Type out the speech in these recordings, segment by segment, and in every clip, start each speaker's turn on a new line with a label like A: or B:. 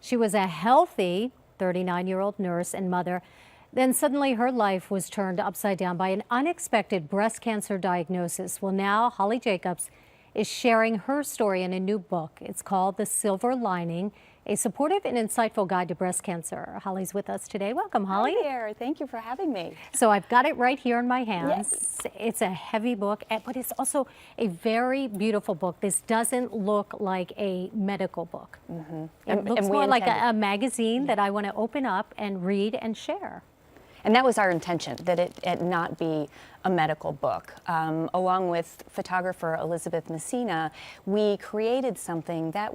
A: She was a healthy 39-year-old nurse and mother. Then suddenly her life was turned upside down by an unexpected breast cancer diagnosis. Well, now Hollye Jacobs is sharing her story in a new book. It's called The Silver Lining, a supportive and insightful guide to breast cancer. Hollye's with us today. Welcome, Hollye.
B: Hi there. Thank you for having me.
A: So I've got it right here in my hands.
B: Yes.
A: It's a heavy book, but it's also a very beautiful book. This doesn't look like a medical book. It looks more like a magazine that I want to open up and read and share.
B: And that was our intention, that it not be a medical book. Along with photographer Elizabeth Messina, we created something that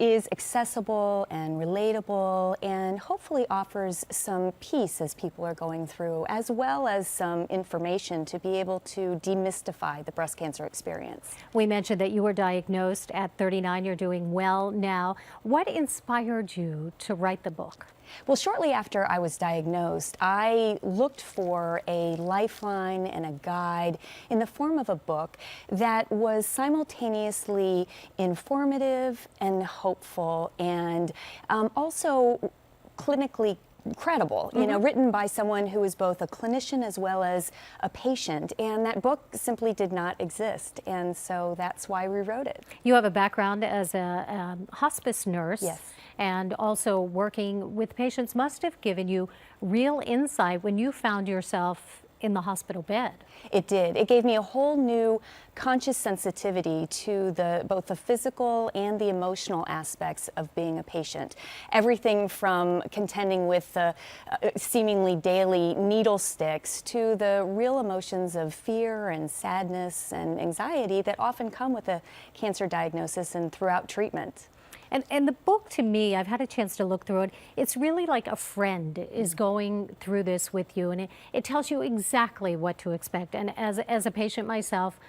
B: is accessible and relatable and hopefully offers some peace as people are going through, as well as some information to be able to demystify the breast cancer experience.
A: We mentioned that you were diagnosed at 39. You're doing well now. What inspired you to write the book?
B: Well, shortly after I was diagnosed, I looked for a lifeline and a guide in the form of a book that was simultaneously informative and hopeful and also clinically credible, you know, written by someone who is both a clinician as well as a patient. And that book simply did not exist. And so that's why we wrote it.
A: You have a background as a hospice nurse.
B: Yes.
A: And also working with patients must have given you real insight when you found yourself in the hospital bed.
B: It did. It gave me a whole new conscious sensitivity to both the physical and the emotional aspects of being a patient. Everything from contending with the seemingly daily needle sticks to the real emotions of fear and sadness and anxiety that often come with a cancer diagnosis and throughout treatment.
A: And the book, to me, I've had a chance to look through it. It's really like a friend is going through this with you, and it tells you exactly what to expect. And as a patient myself,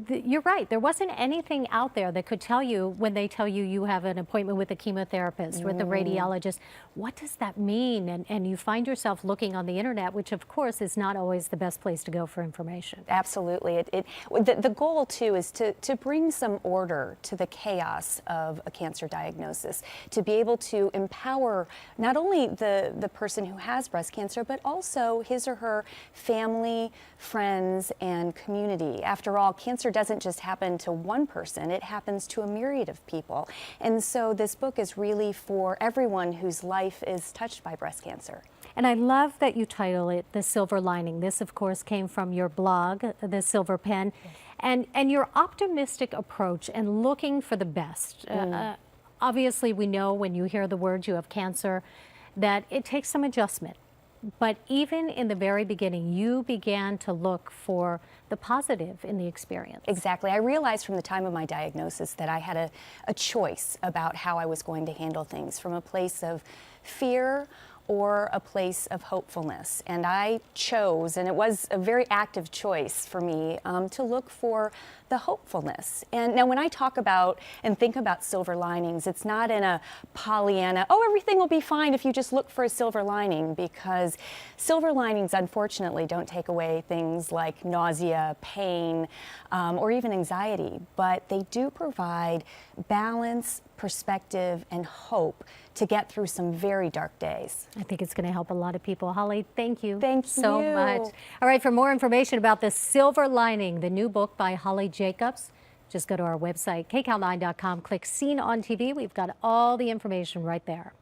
A: you're right. There wasn't anything out there that could tell you when they tell you you have an appointment with a chemotherapist, with a radiologist. What does that mean? And you find yourself looking on the internet, which of course is not always the best place to go for information.
B: Absolutely. The goal too is to bring some order to the chaos of a cancer diagnosis, to be able to empower not only the person who has breast cancer, but also his or her family, friends, and community. After all, cancer doesn't just happen to one person, it happens to a myriad of people. And so this book is really for everyone whose life is touched by breast cancer.
A: And I love that you title it The Silver Lining. This, of course, came from your blog, The Silver Pen, and your optimistic approach and looking for the best. Obviously, we know when you hear the words you have cancer that it takes some adjustment. But even in the very beginning, you began to look for the positive in the experience.
B: Exactly. I realized from the time of my diagnosis that I had a choice about how I was going to handle things, from a place of fear or a place of hopefulness. And I chose, and it was a very active choice for me, to look for the hopefulness. And now when I talk about and think about silver linings, it's not in a Pollyanna, oh, everything will be fine if you just look for a silver lining, because silver linings, unfortunately, don't take away things like nausea, pain, or even anxiety, but they do provide balance, perspective, and hope to get through some very dark days.
A: I think it's going to help a lot of people. Hollye, thank you
B: so
A: much. All right, for more information about The Silver Lining, the new book by Hollye Jacobs, just go to our website, KCAL9.com, click Seen on TV. We've got all the information right there.